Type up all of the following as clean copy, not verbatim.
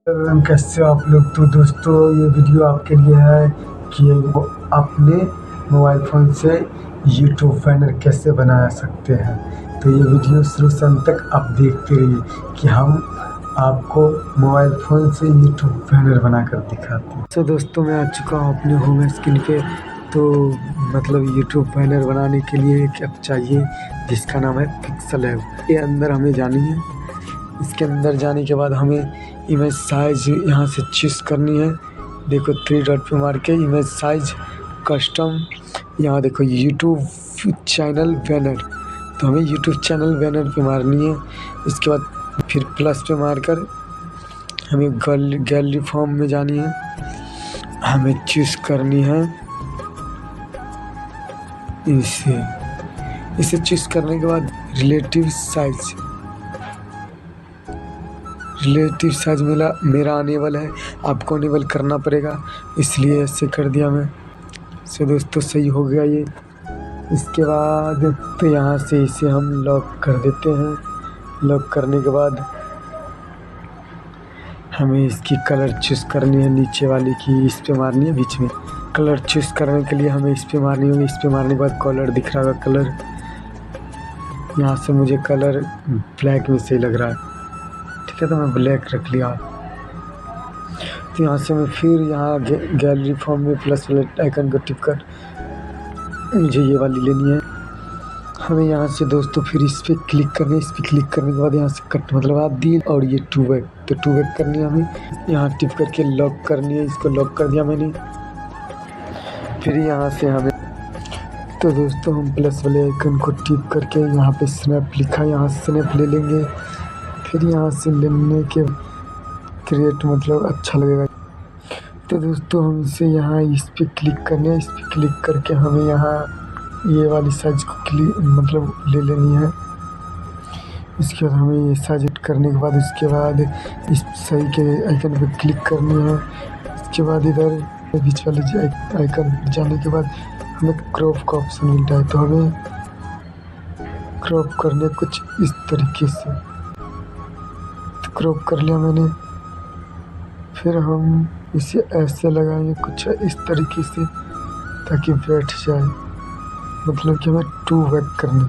कैसे हो आप लोग। तो दोस्तों ये वीडियो आपके लिए है कि वो अपने मोबाइल फ़ोन से यूट्यूब बैनर कैसे बना सकते हैं। तो ये वीडियो शुरू से अंत तक आप देखते रहिए कि हम आपको मोबाइल फ़ोन से यूट्यूब बैनर बनाकर दिखाते हैं। तो दोस्तों मैं आ चुका हूँ अपने होम स्क्रीन पे। तो मतलब यूट्यूब बैनर बनाने के लिए एक ऐप चाहिए जिसका नाम है पिक्सल ऐप। ये अंदर हमें जानी है। इसके अंदर जाने के बाद हमें इमेज साइज यहाँ से चूज़ करनी है। देखो 3 डॉट पे मार के इमेज साइज कस्टम, यहाँ देखो यूट्यूब चैनल बैनर। तो हमें यूट्यूब चैनल बैनर पे मारनी है। इसके बाद फिर प्लस पे मारकर हमें गैलरी फॉर्म में जानी है। हमें चूज़ करनी है इसे चूज़ करने के बाद रिलेटिव साइज मेरा अनेबल है, आपको अनेबल करना पड़ेगा, इसलिए ऐसे कर दिया मैं। सो दोस्तों सही हो गया ये। इसके बाद तो यहाँ से इसे हम लॉक कर देते हैं। लॉक करने के बाद हमें इसकी कलर चूज़ करनी है, नीचे वाली की इस पे मारनी है बीच में। कलर चूज़ करने के लिए हमें इस पे मारनी होगी। इस पे मारने के बाद कलर दिख रहा होगा कलर। यहाँ से मुझे कलर ब्लैक में सही लग रहा है, ठीक है, तो मैं ब्लैक रख लिया। तो यहाँ से मैं फिर यहाँ गैलरी फॉर्म में प्लस वाले आइकन को टिप कर मुझे ये वाली लेनी है। हमें यहाँ से दोस्तों फिर इस पर क्लिक करना है। इस पर क्लिक करने के बाद यहाँ से कट मतलब आप दी और ये 2 बैक, तो 2 बैक करनी है हमें। यहाँ टिप करके लॉक करनी है। इसको लॉक कर दिया मैंने। फिर यहाँ से हमें तो दोस्तों हम प्लस वाले आइकन को टिप करके यहाँ पे स्नैप लिखा, यहाँ से स्नैप ले लेंगे। फिर यहाँ से लेने के क्रिएट मतलब अच्छा लगेगा। तो दोस्तों हम इसे यहाँ इस पे क्लिक करना है। इस पे क्लिक करके हमें यहाँ ये वाली साइज को मतलब ले लेनी है। इसके बाद हमें ये साइज एड करने के बाद उसके बाद इस सही के आइकन पे क्लिक करनी है। इसके बाद इधर बीच वाले आइकन जाने के बाद हमें क्रॉप का ऑप्शन मिलता है। तो हमें क्रॉप करने कुछ इस तरीके से, तो क्रॉप कर लिया मैंने। फिर हम इसे ऐसे लगाएंगे कुछ इस तरीके से ताकि बैठ जाए, मतलब कि हमें 2 बैक करनी।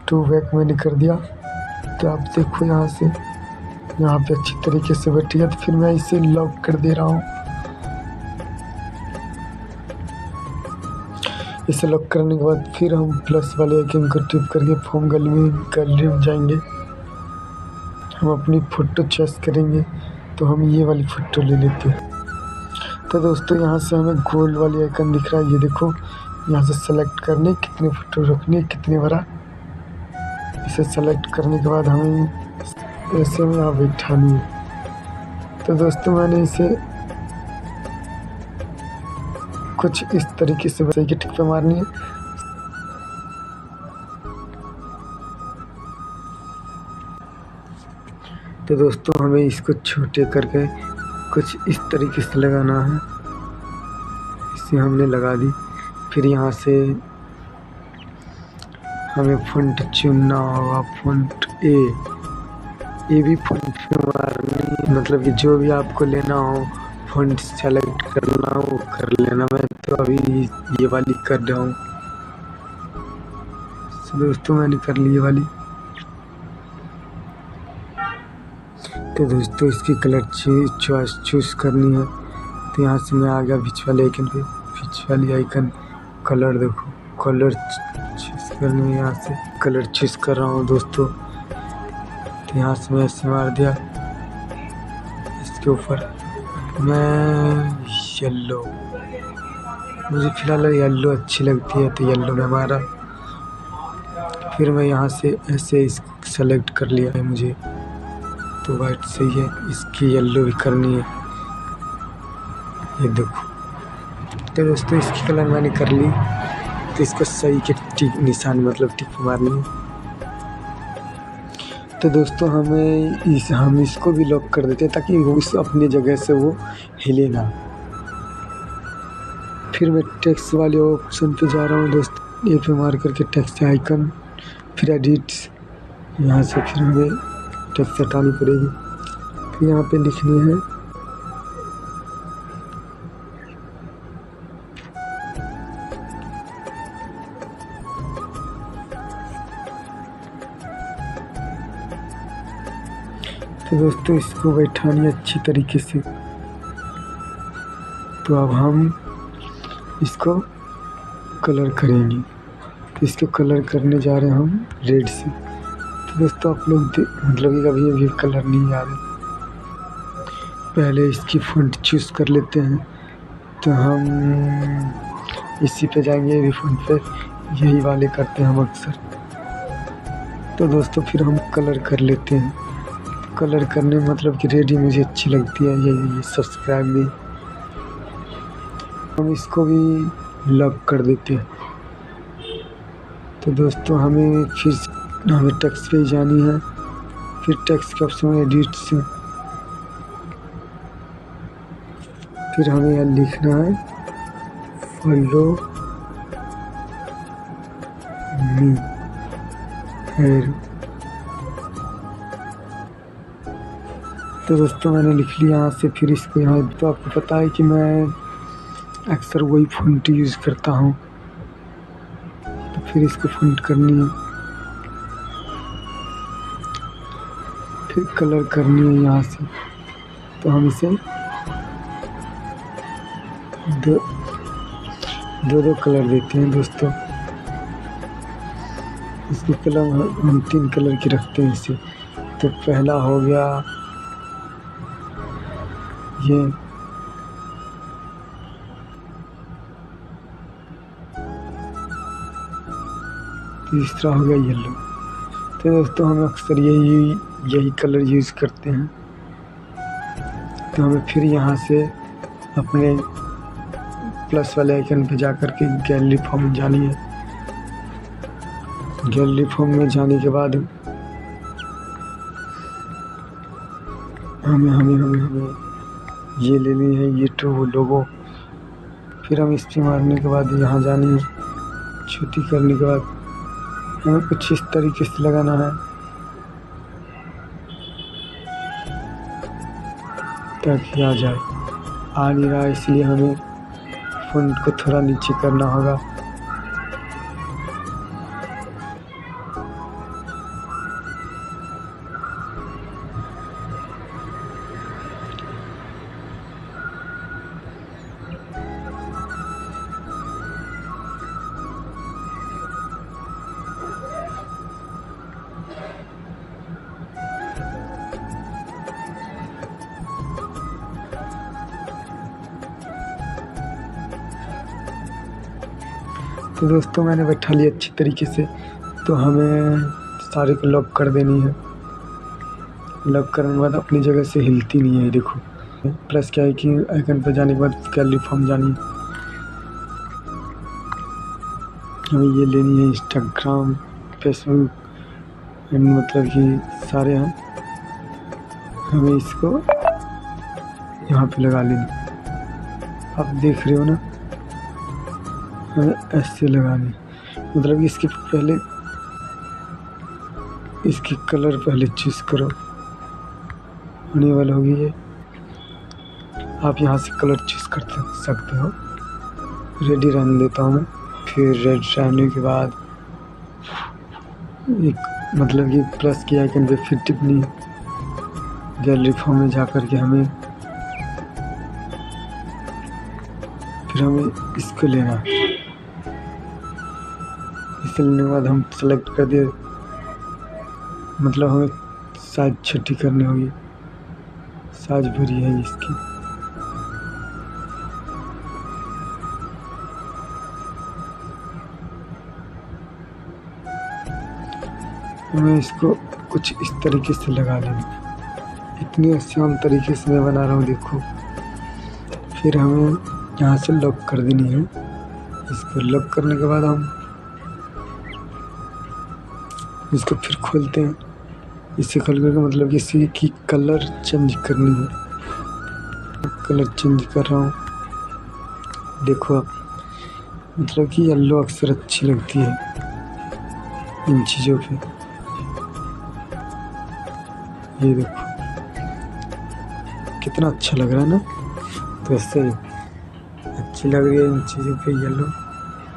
2 बैक मैंने कर दिया। तो आप देखो यहाँ से यहाँ पे अच्छी तरीके से बैठ गया। तो फिर मैं इसे लॉक कर दे रहा हूँ। इसे लॉक करने के बाद फिर हम प्लस वाले आइकन को टिप करके फॉर्म गैलरी में जाएंगे। हम अपनी फ़ोटो चॉइस करेंगे। तो हम ये वाली फ़ोटो ले लेते हैं। तो दोस्तों यहाँ से हमें गोल वाली आइकन दिख रहा है, ये देखो। यहाँ से सेलेक्ट करने कितनी फ़ोटो रखनी है, कितने बड़ा। इसे सेलेक्ट करने के बाद हमें ऐसे में यहाँ बैठानी है। तो दोस्तों मैंने इसे कुछ इस तरीके से सही के टिक पे मारनी है। तो दोस्तों हमें इसको छोटे करके कुछ इस तरीके से लगाना है। इसे हमने लगा दी। फिर यहाँ से हमें फ़ॉन्ट चुनना होगा, फ़ॉन्ट ए भी फ़ॉन्ट पे मारनी, मतलब कि जो भी आपको लेना हो फ़ॉन्ट सेलेक्ट करना हो कर लेना। मैं तो अभी ये वाली कर रहा हूँ। तो दोस्तों मैंने कर ली ये वाली। तो दोस्तों इसकी कलर चूज़ करनी है। तो यहाँ से मैं आ गया बीच वाले आइकन पे। बीच वाली आइकन कलर देखो, कलर चूज़ करनी है। यहाँ से कलर चूज़ कर रहा हूँ दोस्तों। तो यहाँ से मैं ऐसे मार दिया। इसके ऊपर मैं येलो, मुझे फ़िलहाल येलो अच्छी लगती है तो येलो में मारा। फिर मैं यहाँ से ऐसे सेलेक्ट कर लिया है मुझे, तो वाइट सही है। इसकी येलो भी करनी है, ये देखो। तो दोस्तों इसकी कलर मैंने कर ली। तो इसको सही के टिक निशान मतलब टिक मारनी है। तो दोस्तों हम इसको भी लॉक कर देते हैं ताकि वो अपनी जगह से वो हिले ना। फिर मैं टेक्स्ट वाले ऑप्शन पे जा रहा हूँ दोस्तों। ये पे मार करके टेक्स्ट आइकन, फिर एडिट। यहाँ से फिर हमें टेक्स्ट हटानी पड़ेगी। फिर यहाँ पे लिखनी है तो दोस्तों इसको बैठानी अच्छी तरीके से। तो अब हम इसको कलर करेंगे। तो इसको कलर करने जा रहे हैं हम रेड से। तो दोस्तों आप लोग मतलब कि अभी कलर नहीं आ रहे। पहले इसकी फ़ॉन्ट चूज़ कर लेते हैं। तो हम इसी पे जाएंगे, भी फ़ॉन्ट पे यही वाले करते हैं हम अक्सर। तो दोस्तों फिर हम कलर कर लेते हैं। कलर करने मतलब कि रेड ही मुझे अच्छी लगती है, ये सब्सक्राइब में। हम इसको भी लॉक कर देते हैं। तो दोस्तों हमें टेक्स्ट पे जानी है। फिर टेक्स्ट के ऑप्शन में एडिट से फिर हमें यहाँ लिखना है फॉलो मी हेयर। तो दोस्तों मैंने लिख लिया यहाँ से। फिर इसको यहाँ, तो आपको पता है कि मैं अक्सर वही फ़ॉन्ट यूज़ करता हूँ। तो फिर इसको फ़ॉन्ट करनी है, फिर कलर करनी है यहाँ से। तो हम इसे दो कलर देते हैं दोस्तों। इसकी कलर हम 3 कलर की रखते हैं इसे। तो पहला हो गया ये, तीसरा हो गया येलो। तो दोस्तों हम अक्सर यही कलर यूज़ करते हैं। तो हमें फिर यहाँ से अपने प्लस वाले आइकन पे जा कर के गैलरी फॉर्म में जानी है। गैलरी फॉर्म में जाने के बाद हमें ये लेनी है, ये टू लोगो। फिर हम इस पे मारने के बाद यहाँ जानी है। छोटी करने के बाद हमें कुछ इस तरीके से लगाना है ताकि आ जाए। आ नहीं रहा, इसलिए हमें फ़ॉन्ट को थोड़ा नीचे करना होगा। तो दोस्तों मैंने बैठा लिया अच्छी तरीके से। तो हमें सारे को लॉक कर देनी है। लॉक करने के बाद अपनी जगह से हिलती नहीं है। देखो प्लस क्या है कि आइकन पर जाने के बाद गैलरी फॉर्म जानी है। हमें ये लेनी है इंस्टाग्राम, फेसबुक, मतलब कि सारे हैं। हमें इसको यहाँ पे लगा लेनी। आप देख रहे हो ना, हमें ऐसे लगानी। मतलब कि इसके पहले इसकी कलर पहले चूज़ करो, होने वाला होगी ये। आप यहाँ से कलर चूज़ कर सकते हो। रेडी रहने देता हूँ मैं। फिर रेड रहने के बाद एक मतलब कि प्लस के आइकन पे फिर टिप्पणी गैलरी फॉर्म में जा कर के हमें इसको लेना है। इसे लेने के बाद हम सेलेक्ट कर दिए, मतलब हमें साइज छोटी करनी होगी। साइज बड़ी है इसकी। हमें इसको कुछ इस तरीके से लगा लेना। इतनी आसान तरीके से मैं बना रहा हूँ, देखो। फिर हमें यहाँ से लॉक कर देनी है। इसको लॉक करने के बाद हम इसको फिर खोलते हैं। इसे खोल करके मतलब कि इसी की कलर चेंज करनी है। कलर चेंज कर रहा हूँ, देखो आप। मतलब कि येलो अक्सर अच्छी लगती है इन चीज़ों पे। ये देखो कितना अच्छा लग रहा है ना। तो इससे अच्छी लग रही है इन चीज़ों पे येलो।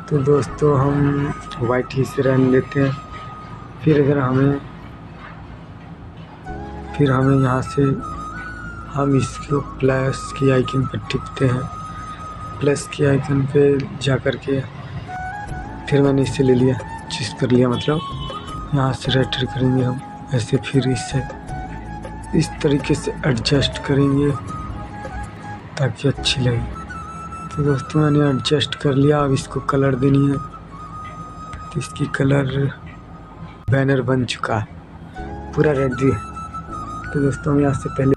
तो दोस्तों हम वाइट ही से रहने देते हैं। फिर हमें यहाँ से हम इसको प्लस की आइकन पर टिपते हैं। प्लस की आइकन पे जा कर के फिर मैंने इसे ले लिया, चूज़ कर लिया, मतलब यहाँ से रेटर करेंगे हम ऐसे। फिर इससे इस तरीके से एडजस्ट करेंगे ताकि अच्छी लगे। तो दोस्तों मैंने एडजस्ट कर लिया। अब इसको कलर देनी है, तो इसकी कलर बैनर बन चुका है पूरा रेडी है। तो दोस्तों हम यहाँ से पहले